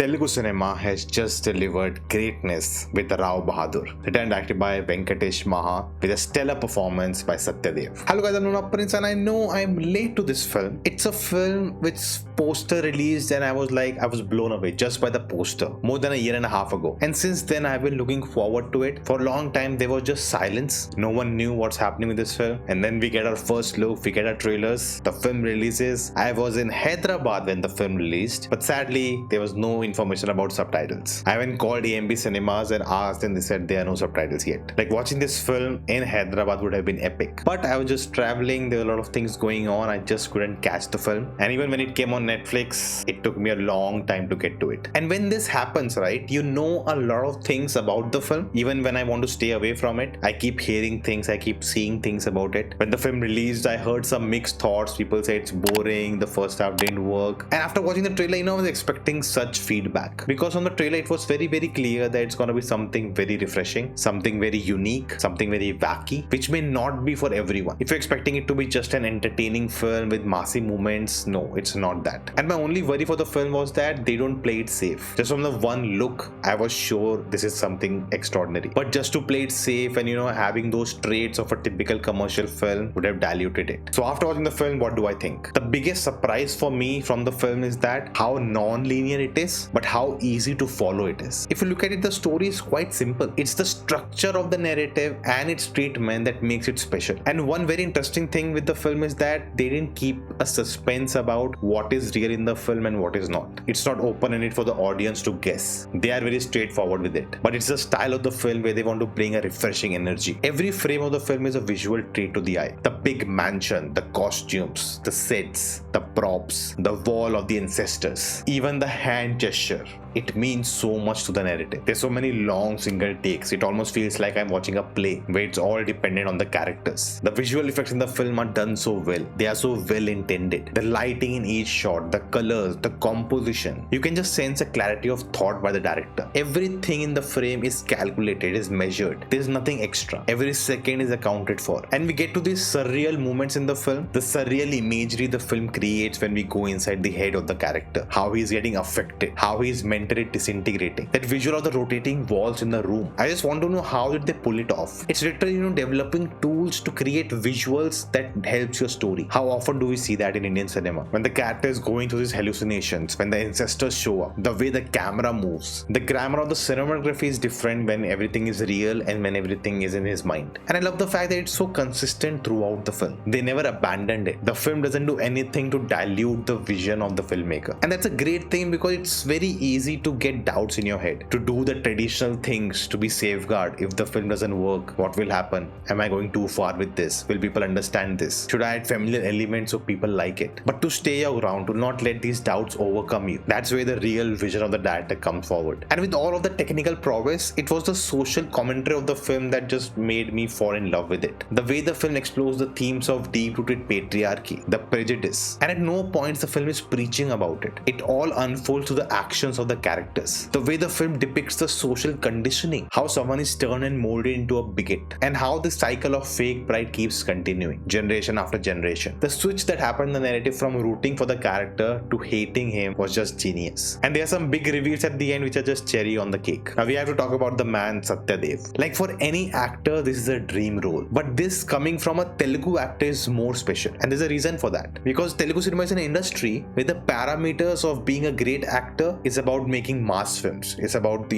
Telugu cinema has just delivered greatness with Rao Bahadur, written and directed by Venkatesh Maha, with a stellar performance by Satyadev. Hello guys, I'm Nona and I know I'm late to this film. It's a film which poster released and I was blown away just by the poster more than a year and a half ago. And since then I've been looking forward to it. For a long time there was just silence. No one knew what's happening with this film. And then we get our first look, we get our trailers, the film releases. I was in Hyderabad when the film released, but sadly there was no information about subtitles. I even called GMB cinemas and asked and they said there are no subtitles yet. Like watching this film in Hyderabad would have been epic. But I was just traveling, there were a lot of things going on, I just couldn't catch the film. And even when it came on Netflix, it took me a long time to get to it. And when this happens, right, you know a lot of things about the film. Even when I want to stay away from it, I keep hearing things, I keep seeing things about it. When the film released, I heard some mixed thoughts. People say it's boring, the first half didn't work. And after watching the trailer, I was expecting such feedback. Because on the trailer, it was very, very clear that it's gonna be something very refreshing, something very unique, something very wacky, which may not be for everyone. If you're expecting it to be just an entertaining film with massive moments, no, it's not that. And my only worry for the film was that they don't play it safe. Just from the one look, I was sure this is something extraordinary. But just to play it safe and having those traits of a typical commercial film would have diluted it. So after watching the film, what do I think? The biggest surprise for me from the film is that how non-linear it is, but how easy to follow it is. If you look at it, the story is quite simple. It's the structure of the narrative and its treatment that makes it special. And one very interesting thing with the film is that they didn't keep a suspense about what is real in the film and what is not. It's not open-ended for the audience to guess. They are very straightforward with it. But it's the style of the film where they want to bring a refreshing energy. Every frame of the film is a visual treat to the eye. The big mansion, the costumes, the sets, the props, the wall of the ancestors, even the hand gesture. It means so much to the narrative. There's so many long single takes. It almost feels like I'm watching a play where it's all dependent on the characters. The visual effects in the film are done so well. They are so well intended. The lighting in each shot, the colors, the composition. You can just sense a clarity of thought by the director. Everything in the frame is calculated, is measured. There's nothing extra. Every second is accounted for. And we get to these surreal moments in the film. The surreal imagery the film creates when we go inside the head of the character. How he's getting affected. How he's mentally disintegrating. That visual of the rotating walls in the room. I just want to know how did they pull it off. It's literally developing tools to create visuals that helps your story. How often do we see that in Indian cinema? When the character is going through these hallucinations, when the ancestors show up, the way the camera moves, the grammar of the cinematography is different when everything is real and when everything is in his mind. And I love the fact that it's so consistent throughout the film. They never abandoned it. The film doesn't do anything to dilute the vision of the filmmaker. And that's a great thing because it's very easy to get doubts in your head, to do the traditional things, to be safeguard. If the film doesn't work, what will happen? Am I going too far with this? Will people understand this? Should I add familiar elements so people like it? But to stay your ground, to not let these doubts overcome you. That's where the real vision of the director comes forward. And with all of the technical prowess, it was the social commentary of the film that just made me fall in love with it. The way the film explores the themes of deep-rooted patriarchy, the prejudice, and at no point the film is preaching about it. It all unfolds through the actions of the characters. The way the film depicts the social conditioning, how someone is turned and molded into a bigot, and how the cycle of fake pride keeps continuing, generation after generation. The switch that happened in the narrative from rooting for the character to hating him was just genius. And there are some big reveals at the end which are just cherry on the cake. Now we have to talk about the man Satyadev. Like for any actor, this is a dream role. But this coming from a Telugu actor is more special. And there's a reason for that. Because Telugu cinema is an industry where the parameters of being a great actor is about making mass films. It's about,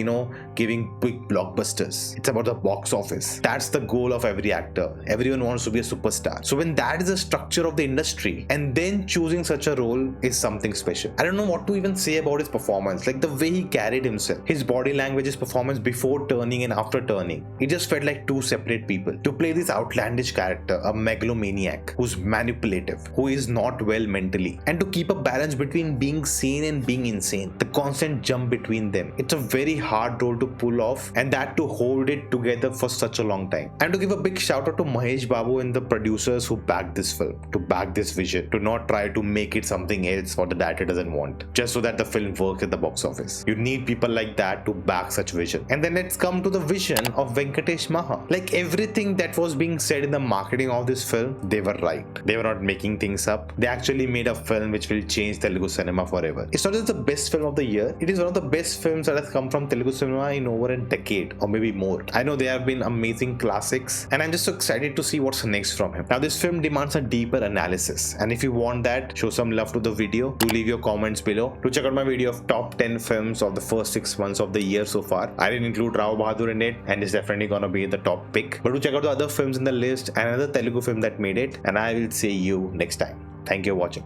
giving big blockbusters. It's about the box office. That's the goal of every actor. Everyone wants to be a superstar. So when that is the structure of the industry, and then choosing such a role is something special. I don't know what to even say about his performance. Like the way he carried himself, his body language, his performance before turning and after turning. It just felt like two separate people. To play this outlandish character, a megalomaniac, who's manipulative, who is not well mentally, and to keep a balance between being sane and being insane. The constant jump between them. It's a very hard role to pull off, and that to hold it together for such a long time. And to give a big shout out to Mahesh, Babu and the producers who backed this film, to back this vision, to not try to make it something something else what the director doesn't want, just so that the film works at the box office. You need people like that to back such vision. And then let's come to the vision of Venkatesh Maha. Like everything that was being said in the marketing of this film, they were right. They were not making things up. They actually made a film which will change Telugu cinema forever. It's not just the best film of the year, it is one of the best films that has come from Telugu cinema in over a decade or maybe more. I know there have been amazing classics and I'm just so excited to see what's next from him. Now this film demands a deeper analysis, and if you want that, show some love to the video. Do leave your comments below. Do check out my video of top 10 films of the first 6 months of the year so far. I didn't include Rao Bahadur in it and it's definitely gonna be the top pick. But do check out the other films in the list and another Telugu film that made it, and I will see you next time. Thank you for watching.